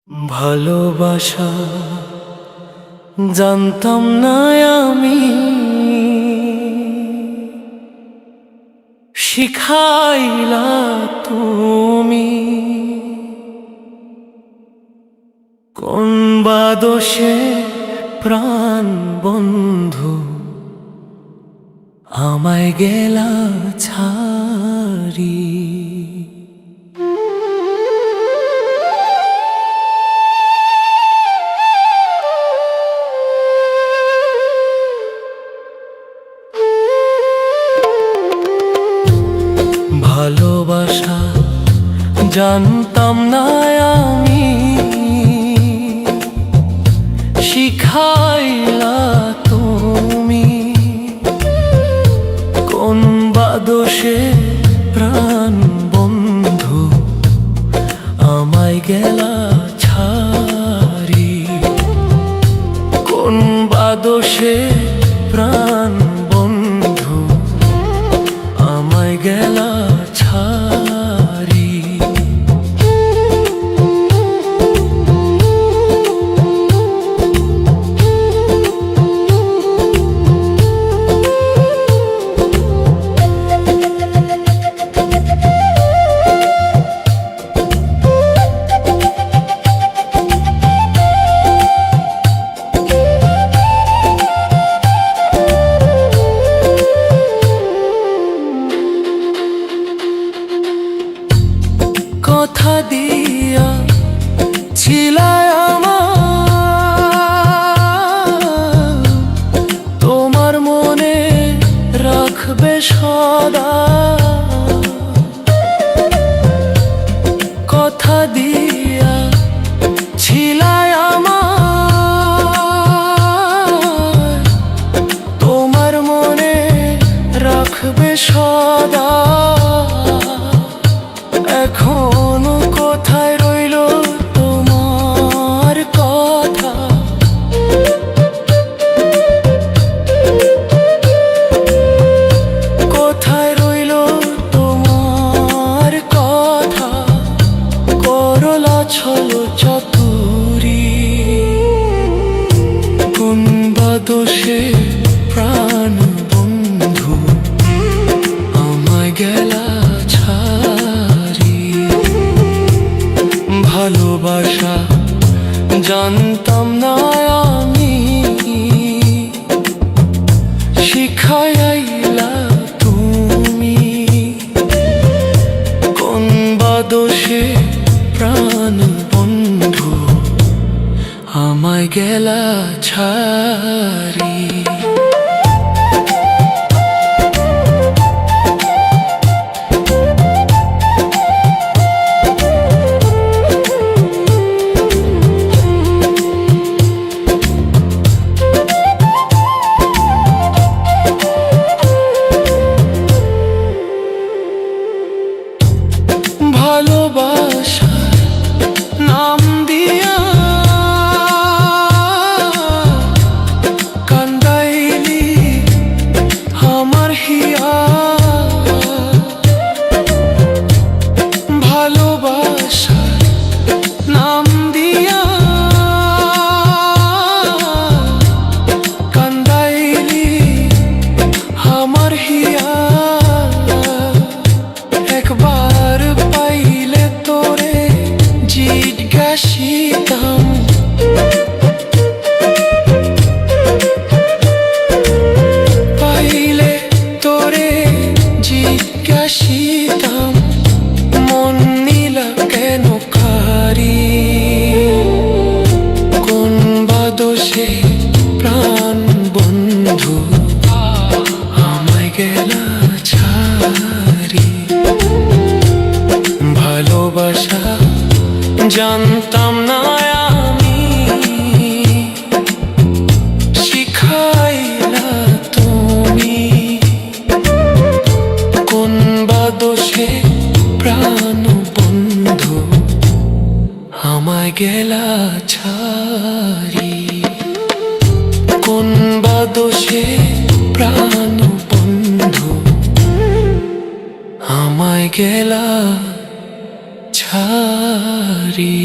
ভালোবাসা জানতাম না আমি, শিখাইলা তুমি। কোন বা দোষে প্রাণ বন্ধু আমায় গেলা ছাড়ি। ভালোবাসা জানতাম না আমি, শিখাইলা তুমি। কোন বা দোষে প্রাণ বন্ধু আমায় গেলা ছাড়ি। কোন বা দোষে প্রাণ বন্ধু আমায় গেলা ছাড়ি। কথা দিয়া ছিলায় আমার, তোমার মনে রাখবে সদা। কথা দিয়া ছিলায় আমার, তোমার মনে রাখবে সদা। এখনো কোথায় রইল তোমার কথা? কোথায় রইল তোমার কথা? করলা ছলো চাতুরি। কোন বা দোষে প্রাণ বন্ধু আমায় গেলা ছাড়ি। ভালোবাসা জানতাম না আমি, শিখাইলা তুমি। কোন বা দোষে প্রাণ বন্ধু আমায় গেলা ছাড়ি। ভালোবাসার নাম দিয়া কান্দাইলি আমার হিয়া। ভালোবাসার নাম দিয়া কান্দাইলি আমার হিয়া। একবার পাইলে তোরে জিজ্ঞাসিতাম, পাইলে তোরে জিজ্ঞাসিতাম, মন নিলা কেন কারি। কোন বা দোষে প্রাণ বন্ধু আমায় গেলা ছাড়ি। ভালোবাসা জানতাম না আমি, শিখাইলা তুমি। কোন বা দোষে প্রাণ বন্ধু আমায় গেলা ছাড়ি। কোন বা দোষে প্রাণ বন্ধু আমায় গেলা ছাড়ি।